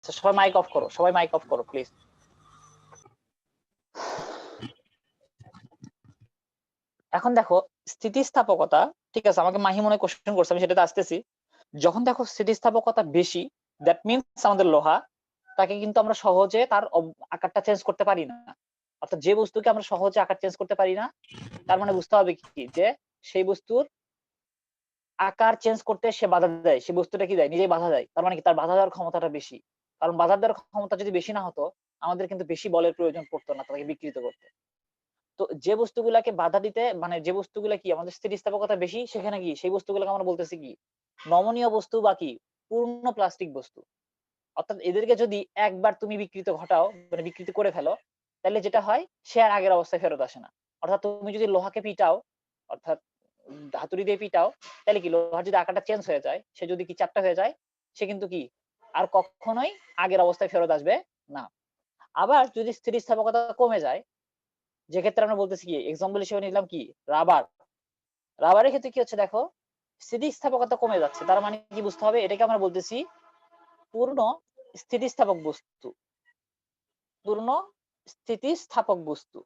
আচ্ছা সবাই mic of করো, সবাই মাইক অফ করো প্লিজ। এখন দেখো স্থিতিস্থাপকতা, ঠিক আছে, আমাকে মাহি মনে কোশ্চেন করছে, আমি সেটাতে আসতেছি। যখন দেখো স্থিতিস্থাপকতা বেশি, দ্যাট মিনস আমাদের লোহা, তাকে কিন্তু আমরা সহজে তার আকারটা চেঞ্জ করতে পারি না। অর্থাৎ যে বস্তুকে আমরা সহজে আকার চেঞ্জ করতে পারি না, তার মানে বুঝতে হবে কি যে সেই বস্তুর আকার চেঞ্জ করতে সে বাধা দেয়, সেই বস্তুটা কি দেয়, নিজেই বাধা দেয়। তার মানে কি তার বাধা দেওয়ার ক্ষমতাটা বেশি। কারণ বাধা দেওয়ার ক্ষমতা যদি বেশি না হতো, আমাদের কিন্তু বেশি বলের প্রয়োজন পড়তো না তাকে বিকৃত করতে। তো যে বস্তুগুলাকে বাধা দিতে, মানে যে বস্তুগুলা কি আমাদের স্থিতিস্থাপকতা বেশি, সেখানে কি সেই বস্তুগুলোকে আমরা বলতেছি কি নমনীয় বস্তু বা কি পূর্ণ প্লাস্টিক বস্তু। অর্থাৎ এদেরকে যদি একবার তুমি বিকৃত ঘটাও, মানে বিকৃত করে ফেলো, তাহলে যেটা হয় সে আর আগের অবস্থায় ফেরত আসে না। অর্থাৎ তুমি যদি লোহাকে পিটাও, অর্থাৎ ধাতুরি দিয়ে পিটাও, তাহলে কি লোহার যদি আকারটা চেঞ্জ হয়ে যায়, সে যদি কি চ্যাপ্টা হয়ে যায়, সে কিন্তু কি আর কখনোই আগের অবস্থায় ফেরত আসবে না। আবার যদি স্থিতিস্থাপকতা কমে যায়, যে ক্ষেত্রে আমরা বলতেছি কি এক্সাম্পল হিসেবে নিলাম কি রাবার। রাবারের ক্ষেত্রে কি হচ্ছে দেখো, স্থিতিস্থাপকতা কমে যাচ্ছে, তার মানে কি বুঝতে হবে, এটাকে আমরা বলতেছি পূর্ণ স্থিতিস্থাপক বস্তু। পূর্ণ স্থিতিস্থাপক বস্তু।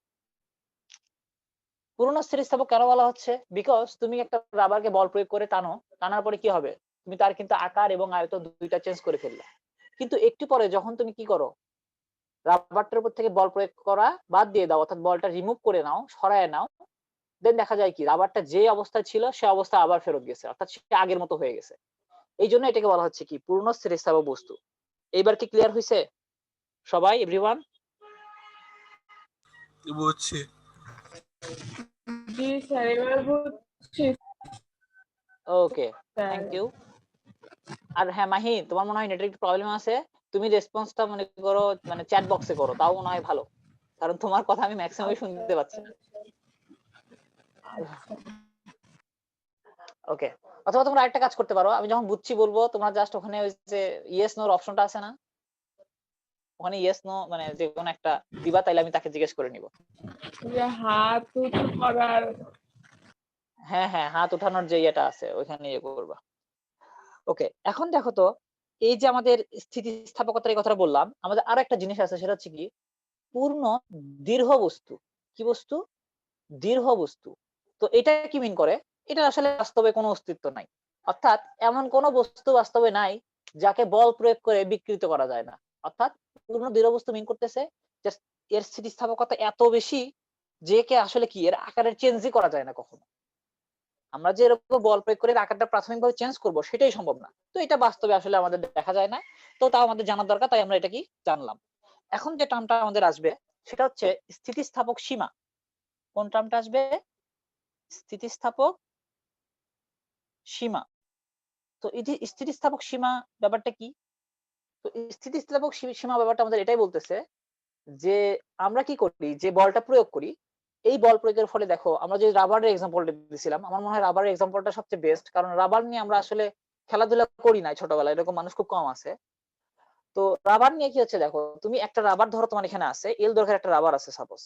পূর্ণ স্থিতিস্থাপক কেন বলা হচ্ছে, বিকজ তুমি একটা রাবারকে বল প্রয়োগ করে টানো, টানার পরে কি হবে, তুমি তার কিন্তু আকার এবং আয়তন দুইটা চেঞ্জ করে ফেললে। কিন্তু একটু পরে যখন তুমি কি করো, রাবারটার উপর থেকে বল প্রয়োগ করা বাদ দিয়ে দাও, অর্থাৎ বলটা রিমুভ করে নাও, সরায় নাও, দেন দেখা যায় কি রাবারটা যে অবস্থায় ছিল সে অবস্থা আবার ফেরত গেছে, অর্থাৎ সে আগের মতো হয়ে গেছে। এই জন্য এটাকে বলা হচ্ছে কি পূর্ণ স্থিতিস্থাপক বস্তু। এইবার কি ক্লিয়ার হয়েছে সবাই, এভরিওয়ান? বুঝছি। জি স্যার, এবার বুঝছি ওকে, স্যার। Thank you. আর হ্যাঁ মাহি, তোমার মনে হয় নেটের একটু প্রবলেম আছে, তুমি রেসপন্সটা মনে করো মানে চ্যাট বক্সে করো, তাও মনে হয় ভালো, কারণ তোমার কথা আমি ম্যাক্সিমাম শুনতে পাচ্ছি না। ওকে, অথবা তোমরা আরেকটা কাজ করতে পারো, আমি যখন বুঝছি বলবো তোমরা জাস্ট ওখানে ওই যে ইয়েস নোর অপশনটা আছে না, ওখানে ইয়েস নো মানে যে কোনো একটা দিবা, তাইলে আমি তাকে জিজ্ঞেস করে নিব। যে হাত উঁচু করার। হ্যাঁ হ্যাঁ, হাত উঠানোর যে ইয়েটা আছে ওইখানে ইয়ে করবা। ওকে, এখন দেখো তো, এই যে আমাদের স্থিতিস্থাপকতার এই কথাটা বললাম, আমাদের আরো একটা জিনিস আছে, সেটা হচ্ছে কি পূর্ণ দীর্ঘ বস্তু। কি বস্তু? দীর্ঘ বস্তু। তো এটা কি মিন করে, এটা আসলে বাস্তবে কোনো অস্তিত্ব নাই। অর্থাৎ এমন কোনো বস্তু বাস্তবে নাই যাকে বল প্রয়োগ করে বিকৃত করা যায় না। অর্থাৎ পূর্ণ দৃঢ় বস্তু মিন করতেছে যে এর স্থিতিস্থাপকতা এত বেশি যে কে আসলে কি এর আকারের চেঞ্জই করা যায় না কখনো। আমরা যে এরকম বল প্রয়োগ করে আকারটা প্রাথমিকভাবে চেঞ্জ করব, সেটাই সম্ভব না। তো এটা বাস্তবে আসলে আমাদের দেখা যায় না, তো তাও আমাদের জানার দরকার, তাই আমরা এটা কি জানলাম। এখন যে টার্মটা আমাদের আসবে সেটা হচ্ছে স্থিতিস্থাপক সীমা। কোন টার্মটা আসবে? স্থিতিস্থাপক সীমা। তো এই যে স্থিতিস্থাপক সীমা ব্যাপারটা কি? তো স্থিতিস্থাপক সীমা ব্যাপারটা আমাদের এটাই বলতেছে যে আমরা কি করি, যে বলটা প্রয়োগ করি, এই বল প্রয়োগের ফলে দেখো আমরা যে রাবারের এক্সাম্পলটা দিয়েছিলাম, আমার মনে হয় রাবারের এক্সাম্পলটা সবচেয়ে বেস্ট, কারণ রাবার নিয়ে আমরা আসলে খেলাধুলা করি নাই ছোটবেলায়, এরকম মানুষ খুব কম আছে। তো রাবার নিয়ে কি হচ্ছে দেখো, তুমি একটা রাবার ধরো, তোমার এখানে আছে এল দৈর্ঘ্যের একটা রাবার আছে সাপোজ।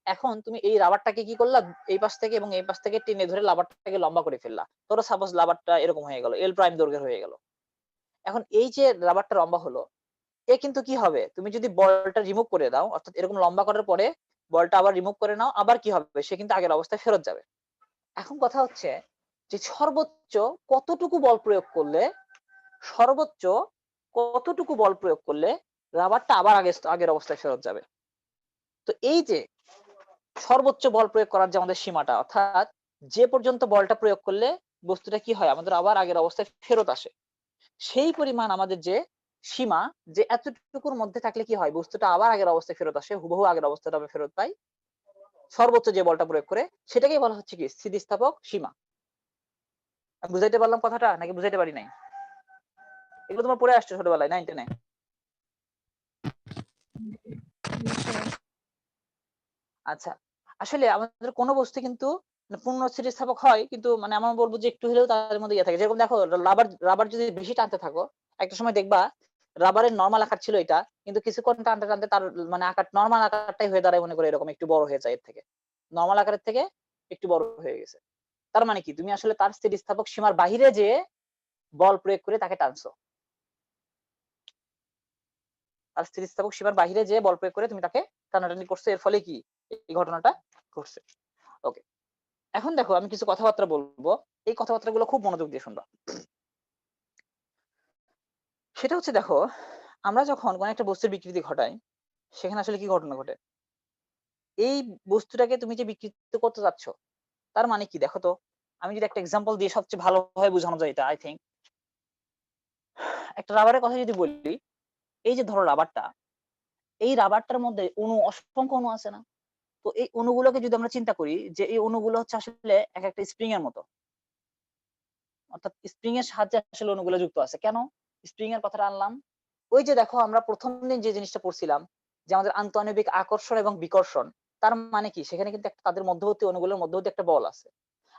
এখন তুমি এই রাবারটাকে কি করলা, এই পাশ থেকে এবং এই পাশ থেকে টেনে ধরে রাবারটাকে লম্বা করে ফেললা, ধরো সাপোজ রাবারটা এরকম হয়ে গেল, এল প্রাইম দৈর্ঘ্যের হয়ে গেল। এখন এই যে রাবারটা লম্বা হলো, এ কিন্তু কি হবে, তুমি যদি বলটা রিমুভ করে দাও, অর্থাৎ এরকম লম্বা করার পরে বলটা আবার রিমুভ করে নাও, আবার কি হবে, সে কিন্তু আগের অবস্থায় ফেরত যাবে। এখন কথা হচ্ছে যে সর্বোচ্চ কতটুকু বল প্রয়োগ করলে, সর্বোচ্চ কতটুকু বল প্রয়োগ করলে রাবারটা আবার আগের অবস্থায় ফেরত যাবে। তো এই যে সর্বোচ্চ বল প্রয়োগ করার যে আমাদের সীমাটা, অর্থাৎ যে পর্যন্ত বলটা প্রয়োগ করলে বস্তুটা কি হয়, আমাদের আবার আগের অবস্থায় ফেরত আসে, সেই পরিমাণ আমাদের যে সীমা, যে এতটুকুর মধ্যে থাকলে কি হয় বস্তুটা আবার আগের অবস্থায় ফেরত আসে, হুবহু আগের অবস্থাটা আমরা ফেরত পাই সর্বোচ্চ যে বলটা প্রয়োগ করে, সেটাকেই বলা হচ্ছে কি স্থিতিস্থাপক সীমা। আমি বুঝাইতে পারলাম কথাটা নাকি বুঝাইতে পারি নাই? এগুলো তোমার পড়ে আসছে ছোটবেলায় 9-10-এ? আচ্ছা, আসলে আমাদের কোনো বস্তু কিন্তু পূর্ণ স্থিতিস্থাপক হয়, কিন্তু মানে আমরা বলবো যে একটু হলেও তাদের মধ্যে ইয়ে থাকে। যেরকম দেখো রাবার, রাবার যদি বেশি টানতে থাকো, একটা সময় দেখবা রাবারের নরমাল আকার ছিল এটা, কিন্তু কিছুক্ষণ টানতে টানতে তার মানে আকার নরমাল আকারটাই হয়ে দাঁড়ায়, মনে করে এরকম একটু বড় হয়ে যায়, এর থেকে নরমাল আকারের থেকে একটু বড় হয়ে গেছে। তার মানে কি তুমি আসলে তার স্থিতিস্থাপক সীমার বাহিরে যে বল প্রয়োগ করে তাকে টানছো। আর স্থিতিস্থাপক সীমার বাইরে যে বল প্রয়োগ করে তুমি তাকে টানাটানি করছো, এর ফলে কি এই ঘটনাটা ঘটছে। ওকে, এখন দেখো আমি কিছু কথাবার্তা বলবো, এই কথাবার্তাগুলো খুব মনোযোগ দিয়ে শুনবা। সেটা হচ্ছে দেখো, আমরা যখন কোনো একটা বস্তুর বিকৃতি ঘটাই সেখানে আসলে কি ঘটনা ঘটে? এই বস্তুটাকে তুমি যে বিকৃত করতে যাচ্ছ তার মানে কি দেখো তো। আমি যদি একটা এক্সাম্পল দিয়ে সবচেয়ে ভালোভাবে বোঝানো যায় এটা, আই থিঙ্ক একটা রাবারের কথা যদি বলি, এই যে ধরো রাবারটা, এই রাবারটার মধ্যে অসংখ্য অণু আছে না? তো এই অণুগুলোকে যদি আমরা চিন্তা করি যে এই অণুগুলো হচ্ছে আসলে এক একটা স্প্রিং এর মতো, অর্থাৎ স্প্রিং এর সাহায্যে আসলে অণুগুলো যুক্ত আছে। কেন স্প্রিং এর কথাটা আনলাম? ওই যে দেখো আমরা প্রথম দিন যে জিনিসটা পড়ছিলাম যে আমাদের আন্তঃআণবিক আকর্ষণ এবং বিকর্ষণ, তার মানে কি সেখানে কিন্তু একটা তাদের মধ্যবর্তী অণুগুলোর মধ্যবর্তী একটা বল আছে।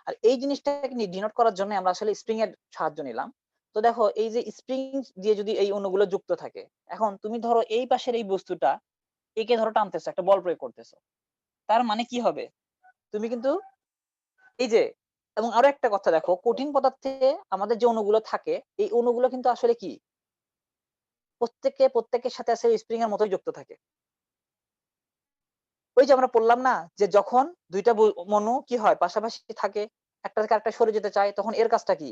আর এই জিনিসটাকে ডিনোট করার জন্য আমরা আসলে স্প্রিং এর সাহায্য নিলাম। তো দেখো এই যে স্প্রিং দিয়ে যদি এই অণুগুলো যুক্ত থাকে, এখন তুমি ধরো এই পাশের এই বস্তুটা একে ধরো টানতেছো, একটা বল প্রয়োগ করতেছো, তার মানে কি হবে? তুমি কিন্তু এই যে, এবং আরো একটা কথা দেখো, কঠিন পদার্থে আমাদের যে অণুগুলো থাকে এই অণুগুলো কিন্তু আসলে কি প্রত্যেকের সাথে আসলে স্প্রিং এর মতোই যুক্ত থাকে। ওই যে আমরা বললাম না যে যখন দুইটা অণু কি হয় পাশাপাশি থাকে, একটা থেকে আরেকটা সরে যেতে চায়, তখন এর কাজটা কি?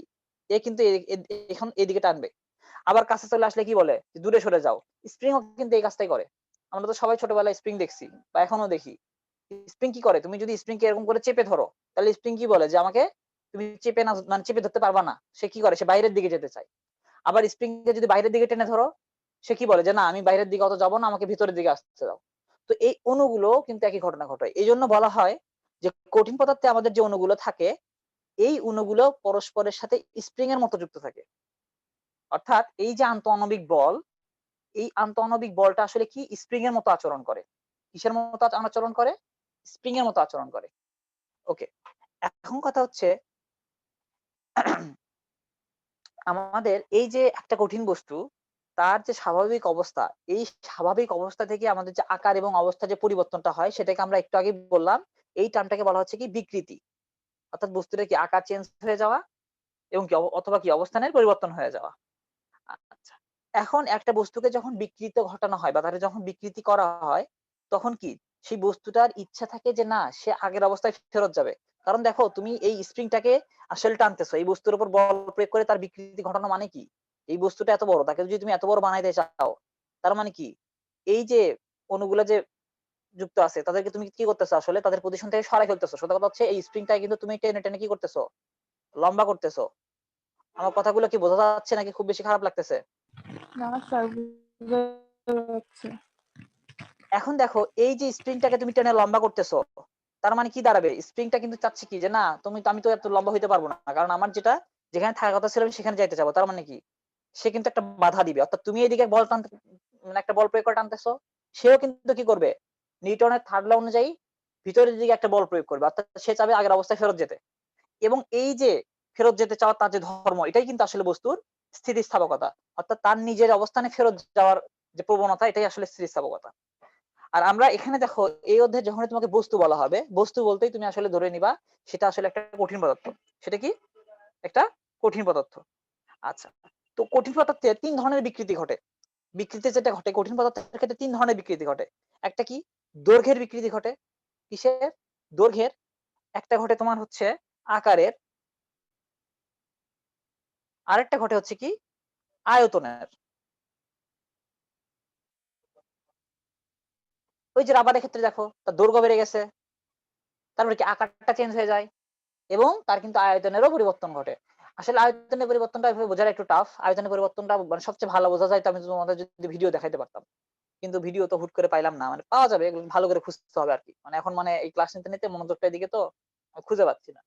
এ কিন্তু এখন এদিকে টানবে। আবার কাছে চলে আসলে কি বলে যে দূরে সরে যাও। স্প্রিংও কিন্তু এই কাজটাই করে। আমরা তো সবাই ছোটবেলায় স্প্রিং দেখছি বা এখনো দেখি। স্প্রিং কি করে? তুমি যদি স্প্রিংকে এরকম করে চেপে ধরো, তাহলে স্প্রিং কি বলে যে আমাকে তুমি চেপে না, মানে চেপে ধরতে পারবা না। সে কি করে? সে বাইরের দিকে যেতে চায়। আবার স্প্রিংকে যদি বাইরের দিকে টেনে ধরো, সে কি বলে যে না আমি বাইরের দিকে অত যাবো না, আমাকে ভিতরের দিকে আসতে দাও। তো এই অণুগুলো কিন্তু একই ঘটনা ঘটায়। এইজন্য বলা হয় যে কঠিন পদার্থে আমাদের যে অণুগুলো থাকে এই অণুগুলো পরস্পরের সাথে স্প্রিং এর মতো যুক্ত থাকে। অর্থাৎ এই যে আন্তঃআণবিক বল, এই আন্তঃআণবিক বলটা আসলে কি স্প্রিং এর মতো আচরণ করে। কিসের মতো আচরণ করে? স্প্রিং এর মতো আচরণ করে। ওকে, এখন কথা হচ্ছে আমাদের এই যে একটা কঠিন বস্তু তার যে স্বাভাবিক অবস্থা, এই স্বাভাবিক অবস্থা থেকে আমাদের যে আকার এবং অবস্থা যে পরিবর্তনটা হয় সেটাকে আমরা একটু আগে বললাম, এই টার্মটাকে বলা হচ্ছে কি বিকৃতি। অর্থাৎ বস্তুটা কি আকার চেঞ্জ হয়ে যাওয়া এবং কি অথবা কি অবস্থানের পরিবর্তন হয়ে যাওয়া। আচ্ছা, এখন একটা বস্তুকে যখন বিকৃত ঘটানো হয় বা তাকে যখন বিকৃতি করা হয় তখন কি সেই বস্তুটার ইচ্ছা থাকে যে না সে আগের অবস্থায় ফেরত যাবে। কারণ দেখো তুমি এই স্প্রিংটাকে আসলে টানতেছো, এই বস্তুর উপর বল প্রয়োগ করে তার বিকৃতি ঘটানো মানে কি? এই বস্তুটা এত বড়, তাকে যদি তুমি এত বড় বানাইতে চাও তার মানে কি এই যে অণুগুলো যে যুক্ত আছে তাদেরকে তুমি কি করতেছো? আসলে তাদের পজিশন থেকে সরাই ফেলতেছো। সত্যি কথা হচ্ছে এই স্প্রিংটাকে কিন্তু তুমি টেনে টেনে কি করতেছো? লম্বা করতেছো। আমার কথাগুলো কি বোঝা যাচ্ছে নাকি খুব বেশি খারাপ লাগতেছে? না স্যার, বুঝা যাচ্ছে। এখন দেখো এই যে স্প্রিংটাকে তুমি টেনে লম্বা করতেছো, তার মানে কি দাঁড়াবে? স্প্রিংটা কিন্তু চাচ্ছে কি যে না আমি তো এত লম্বা হইতে পারবো না, কারণ আমার যেটা যেখানে থাকার কথা ছিল আমি সেখানে যাইতে যাবো। তার মানে কি সে কিন্তু একটা বাধা দিবে। অর্থাৎ তুমি এদিকে বল টানতে, মানে একটা বল প্রয়োগ করে টানতেছো, সেও কিন্তু কি করবে নিউটনের থার্ড ল অনুযায়ী ভিতরের দিকে একটা বল প্রয়োগ করবে। অর্থাৎ সে চাবে আগের অবস্থায় ফেরত যেতে। এবং এই যে ফেরত যেতে চাওয়ার তার যে ধর্ম, এটাই কিন্তু আসলে বস্তুর স্থিতিস্থাপকতা। অর্থাৎ তার নিজের অবস্থানে ফেরত যাওয়ার যে প্রবণতা, এটাই আসলে স্থিতিস্থাপকতা। আর আমরা এখানে দেখো এই অধ্যায়ে যখন তোমাকে বস্তু বলা হবে, বস্তু বলতেই তুমি আসলে ধরে নিবা সেটা আসলে একটা কঠিন পদার্থ। সেটা কি? একটা কঠিন পদার্থ। আচ্ছা, তো কঠিন পদার্থে তিন ধরনের বিকৃতি ঘটে। বিকৃতি যেটা ঘটে কঠিন পদার্থের ক্ষেত্রে তিন ধরনের বিকৃতি ঘটে। একটা কি? দৈর্ঘ্যের বিকৃতি ঘটে। কিসের? দৈর্ঘ্যের। একটা ঘটে তোমার হচ্ছে আকারের, আরেকটা ঘটে হচ্ছে কি আয়তনের। ওই যে রাবারের ক্ষেত্রে দেখো তার দৈর্ঘ্য বেড়ে গেছে, তারপরে কি আকারটা চেঞ্জ হয়ে যায় এবং তার কিন্তু আয়তনেরও পরিবর্তন ঘটে। আসলে আয়তনের পরিবর্তনটা এভাবে বোঝাটা একটু টাফ। আয়তনের পরিবর্তনটা মানে সবচেয়ে ভালো বোঝা যায় তো আমি তোমাদের যদি ভিডিও দেখাইতে পারতাম, কিন্তু ভিডিও তো হুট করে পাইলাম না। মানে পাওয়া যাবে, এগুলো ভালো করে খুঁজতে হবে আর কি। মানে এখন মানে এই ক্লাস নিতে নিতে মনোযোগটা এদিকে তো আমি খুঁজে পাচ্ছি না।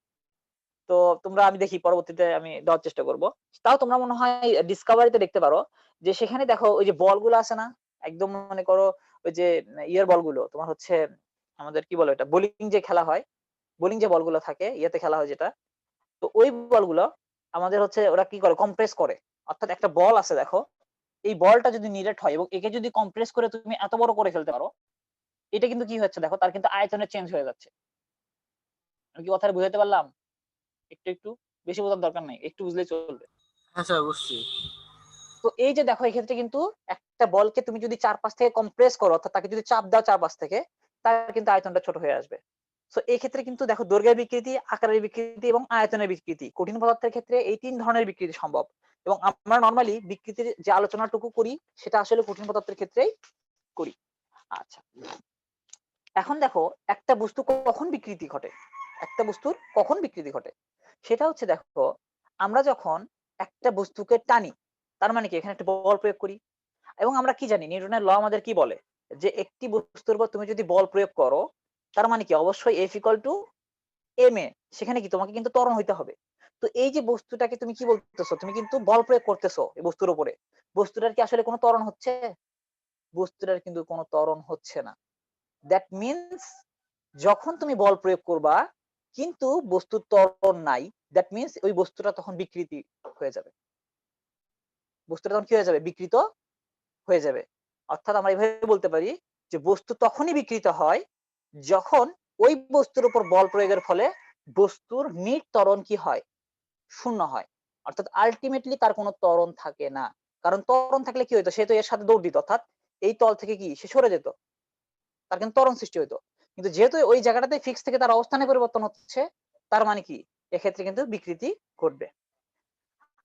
তো তোমরা আমি দেখি পরবর্তীতে আমি দেওয়ার চেষ্টা করব। তাও তোমরা মনে হয় ডিসকভারিতে দেখতে পারো যে সেখানে দেখো ওই যে বলগুলো আছে না, একদম মনে করো ওই যে ইয়ের বলগুলো তোমার হচ্ছে আমাদের কি বলে এটা বোলিং যে খেলা হয়, বোলিং যে বলগুলো থাকে ইয়েতে খেলা হয় যেটা, তো ওই বলগুলো আমাদের হচ্ছে ওরা কি করে কম্প্রেস করে। অর্থাৎ একটা বল আছে দেখো, এই বলটা যদি নিরেট হয় এবং একে যদি কম্প্রেস করে তুমি এত বড় করে ফেলতে পারো, এটা কিন্তু কি হচ্ছে দেখো তার কিন্তু আয়তনে চেঞ্জ হয়ে যাচ্ছে। আমি কি কথাটা বুঝাতে পারলাম? একটু একটু বেশি বোঝার দরকার নাই, একটু বুঝলেই চলবে। হ্যাঁ স্যার, বুঝছি। তো এই যে দেখো এক্ষেত্রে কিন্তু একটা বলকে তুমি যদি চারপাশ থেকে কম্প্রেস করো, অর্থাৎ তাকে যদি চাপ দাও চারপাশ থেকে, তার কিন্তু আয়তনটা ছোট হয়ে আসবে। তো এই ক্ষেত্রে কিন্তু দেখো দৈর্ঘ্যের বিকৃতি, আকারের বিকৃতি এবং আয়তনের বিকৃতি, কঠিন পদার্থের ক্ষেত্রে এই 3 ধরনের বিকৃতি সম্ভব। এবং আমরা নরমালি বিকৃতির যে আলোচনাটুকু করি সেটা আসলে কঠিন পদার্থের ক্ষেত্রেই করি। আচ্ছা, এখন দেখো একটা বস্তু কখন বিকৃতি ঘটে, একটা বস্তুর কখন বিকৃতি ঘটে, সেটা হচ্ছে দেখো আমরা যখন একটা বস্তুকে টানি, তার মানে কি এখানে একটা বল প্রয়োগ করি। এবং আমরা কি জানি, নিউটনের ল আমাদের কি বলে, যে একটি বস্তুর উপর তুমি যদি বল প্রয়োগ করো, তার মানে কি অবশ্যই F = ma, সেখানে কি তোমাকে কিন্তু ত্বরণ হইতে হবে। তো এই যে বস্তুটাকে তুমি কি বলতেছো, তুমি কিন্তু বল প্রয়োগ করতেছো এই বস্তুর উপরে, বস্তুটার কি আসলে কোনো ত্বরণ হচ্ছে? বস্তুটার কিন্তু কোনো ত্বরণ হচ্ছে না। দ্যাট মিনস যখন তুমি বল প্রয়োগ করবা কিন্তু বস্তুর ত্বরণ নাই, দ্যাট মিনস ওই বস্তুটা তখন বিকৃতি হয়ে যাবে, বস্তুটা তখন কি হয়ে যাবে, বিকৃত হয়ে যাবে। অর্থাৎ আমরা এভাবে বলতে পারি যে বস্তু তখনই বিকৃত হয় যখন ওই বস্তুর উপর বল প্রয়োগের ফলে বস্তুর নিট ত্বরণ কি হয়, শূন্য হয়। অর্থাৎ আলটিমেটলি তার কোনো ত্বরণ থাকে না। কারণ ত্বরণ থাকলে কি হইতো, সে তো এর সাথে দৌড় দিত, অর্থাৎ এই তল থেকে কি সে সরে যেত, তার কিন্তু ত্বরণ সৃষ্টি হইতো। কিন্তু যেহেতু ওই জায়গাটাতে ফিক্স থেকে তার অবস্থানে পরিবর্তন হচ্ছে, তার মানে কি এক্ষেত্রে কিন্তু বিকৃতি ঘটবে।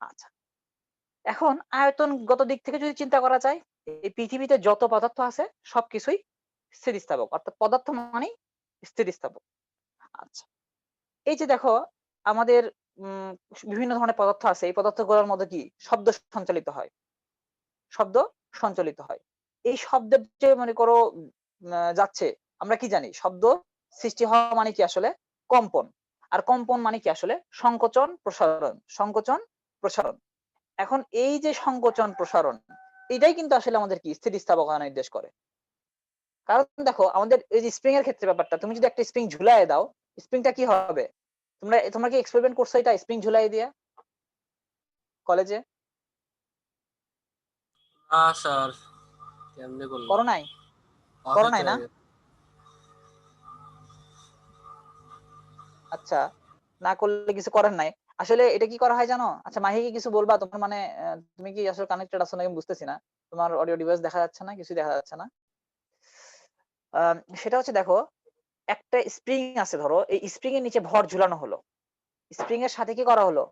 আচ্ছা, এখন আয়তনগত দিক থেকে যদি চিন্তা করা যায়, এই পৃথিবীতে যত পদার্থ আছে সবকিছুই স্থিতিস্থাপক, অর্থাৎ পদার্থ মানেই স্থিতিস্থাপক। আচ্ছা, এই যে দেখো আমাদের বিভিন্ন ধরনের পদার্থ আছে, এই পদার্থগুলোর মধ্যে কি শব্দ সঞ্চালিত হয়, শব্দ সঞ্চালিত হয়। এই শব্দের যে মনে করো যাচ্ছে, আমরা কি জানি শব্দ সৃষ্টি হওয়া মানে কি আসলে কম্পন, আর কম্পন মানে কি আসলে সংকোচন প্রসারণ, সংকোচন প্রসারণ। এখন এই যে সংকোচন প্রসারণ, এটাই কিন্তু আসলে আমাদের কি স্থিতিস্থাপকতা নির্দেশ করে। কারণ দেখো আমাদের এই যে স্প্রিং এর ক্ষেত্রে ব্যাপারটা, তুমি যদি একটা স্প্রিং ঝুলায় দাও, স্প্রিংটা কি হবে, তোমরা কি এক্সপেরিমেন্ট করছো এটা স্প্রিং ঝুলাই দিয়া কলেজে? না স্যার, কেমনে করলাম? করো নাই? করো অসুস্থ নাই না? হয়ে গেছে। আচ্ছা, না করলে কিছু করার নাই। আসলে এটা কি করা হয় জানো? আচ্ছা মাহি কি কিছু বলবা? তোমার মানে তুমি কি আসলে কানেক্টেড আছো নাকি আমি বুঝতেছি না। তোমার অডিও ডিভাইস দেখা যাচ্ছে না, কিছু দেখা যাচ্ছে না। সেটা হচ্ছে দেখো একটা স্প্রিং আছে, ধরো এই স্প্রিং এর নিচে ভর ঝুলানো হলো, স্প্রিং এর সাথে কি করা হলো,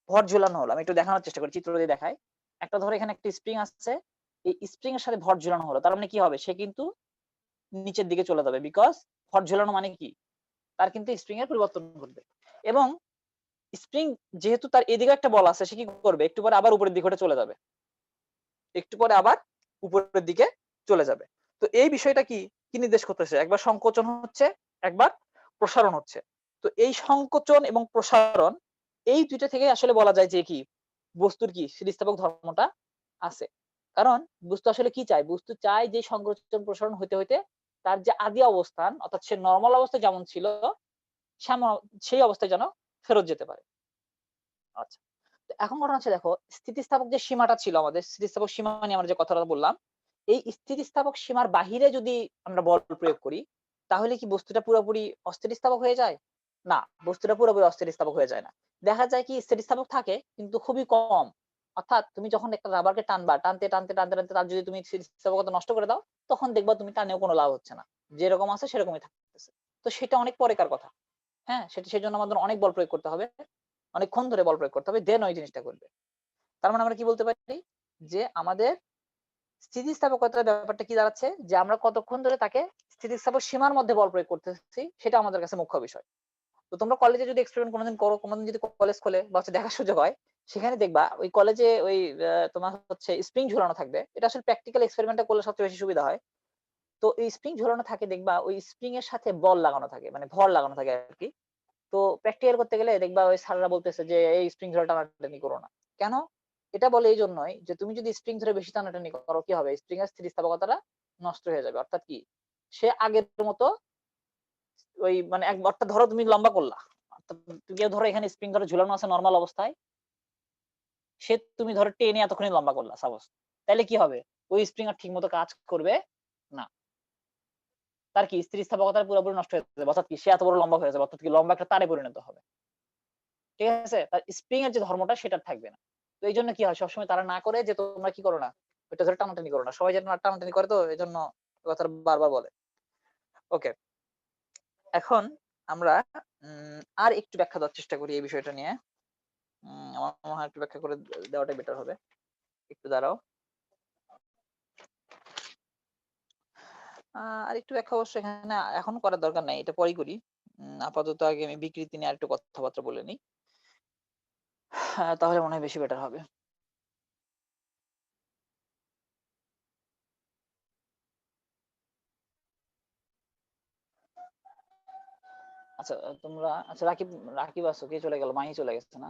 ভর ঝুলানো হলো। আমি একটু দেখানোর চেষ্টা করি, চিত্র দিয়ে দেখাই। একটা ধরো এখানে একটা স্প্রিং আছে, এই স্প্রিং এর সাথে ভর ঝুলানো হলো, তার মানে কি হবে, সে কিন্তু নিচের দিকে চলে যাবে, বিকজ ভর ঝুলানো মানে কি তার কিন্তু স্প্রিং এর পরিবর্তন ঘটবে। এবং স্প্রিং যেহেতু তার এদিকে একটা বল আছে, সে কি করবে, একটু পরে আবার উপরের দিকে চলে যাবে, একটু পরে আবার উপরের দিকে চলে যাবে। তো এই বিষয়টা কি কি নির্দেশ করতেছে, একবার সংকোচন হচ্ছে, একবার প্রসারণ হচ্ছে। তো এই সংকোচন এবং প্রসারণ এই দুইটা থেকে আসলে বলা যায় যে কি বস্তুর কি স্থিতিস্থাপক ধর্মটা আছে। কারণ বস্তু আসলে কি চায়, বস্তু চায় যে সংকোচন প্রসারণ হইতে হইতে তার যে আদি অবস্থান, অর্থাৎ সে নর্মাল অবস্থায় যেমন ছিল সেই অবস্থায় যেন ফেরত যেতে পারে। আচ্ছা, তো এখন ঘটনা হচ্ছে দেখো স্থিতিস্থাপক যে সীমাটা ছিল, আমাদের স্থিতিস্থাপক সীমা নিয়ে আমরা যে কথাটা বললাম, এই স্থিতিস্থাপক সীমার বাহিরে যদি আমরা বল প্রয়োগ করি, তাহলে কি বস্তুটা পুরোপুরি অস্থিতিস্থাপক হয়ে যায়? না, বস্তুটা পুরোপুরি অস্থিতিস্থাপক হয়ে যায় না। দেখা যায় কি স্থিতিস্থাপক থাকে কিন্তু খুবই কম। অর্থাৎ তুমি যখন একটা রাবারকে টানবা, টানতে টানতে টানতে টানতে তার যদি তুমি স্থিতিস্থাপকতা নষ্ট করে দাও, তখন দেখবা তুমি টানেও কোনো লাভ হচ্ছে না, যেরকম আছে সেরকমই থাকতেছে। তো সেটা অনেক পরেকার কথা। হ্যাঁ, সেজন্য আমাদের অনেক বল প্রয়োগ করতে হবে, অনেকক্ষণ ধরে বল প্রয়োগ করতে হবে, দেন ওই জিনিসটা করবে। তার মানে আমরা কি বলতে পারি, যে আমাদের স্থিতিস্থাপকতার ব্যাপারটা কি দাঁড়াচ্ছে, যে আমরা কতক্ষণ ধরে তাকে স্থিতিস্থাপক সীমার মধ্যে বল প্রয়োগ করতেছি, সেটা আমাদের কাছে মুখ্য বিষয়। তো তোমরা কলেজে যদি এক্সপেরিমেন্ট কোনোদিন করো, কোনোদিন যদি কলেজ খোলে বা দেখার সুযোগ হয়, সেখানে দেখবা ওই কলেজে ওই তোমার হচ্ছে স্প্রিং ঝুলানো থাকবে। এটা আসলে প্র্যাকটিক্যাল এক্সপেরিমেন্টটা করলে সবচেয়ে বেশি সুবিধা হয়। তো এই স্প্রিং ঝুলানো থাকে, দেখবা ওই স্প্রিং এর সাথে বল লাগানো থাকে, মানে ভর লাগানো থাকে আর কি। তো প্র্যাকটিক্যাল করতে গেলে দেখবা ওই স্যাররা বলতেছে যে এই স্প্রিং ধরে টানাটানি করো না। কেন? এটা বলে এই জন্যই যে তুমি যদি স্প্রিং ধরে বেশি টানাটানি করো, কি হবে, স্প্রিং এর স্থিতিস্থাপকতাটা নষ্ট হয়ে যাবে। অর্থাৎ কি সে আগের মতো ওই মানে অর্থাৎ ধরো তুমি লম্বা করলা, অর্থাৎ তুমি ধরো এখানে স্প্রিং ধরে ঝুলানো আছে নরমাল অবস্থায়, সে তুমি ধরো টেনে এতক্ষণই লম্বা করলা সাপোজ, তাহলে কি হবে, ওই স্প্রিং আর ঠিক মতো কাজ করবে না, তার কি স্থিতিস্থাপকতা পুরোপুরি নষ্ট হয়ে যাবে। অর্থাৎ কি সে এত বড় লম্বা হয়ে যাবে, অর্থাৎ কি লম্বা একটা তারে পরিণত হবে। ঠিক আছে, তার স্প্রিং এর যে ধর্মটা সেটা থাকবে না। তো এই জন্য কি হয় সবসময় তারা না করে যে তোমরা কি করো না ওইটা ধরে টানাটানি করো না, সবাই যেন না টানাটানি করে, তো এই জন্য কথাটা বারবার বলে। ওকে, এখন আমরা আর একটু ব্যাখ্যা দেওয়ার চেষ্টা করি এই বিষয়টা নিয়ে। আমার মনে হয় একটু ব্যাখ্যা করে দেওয়াটাই বেটার হবে। একটু দাঁড়াও। আর একটু ব্যাখ্যা অবশ্য এখানে এখন করার দরকার নাই, এটা পরেই করি। আপাতত আগে আমি বিকৃতি নিয়ে আরেকটু কথাবার্তা বলে নিই, তাহলে মনে হয় বেশি বেটার হবে। আচ্ছা তোমরা, আচ্ছা রাকিব, রাকিব আছো, কে চলে গেল? মাহি চলে গেছে না?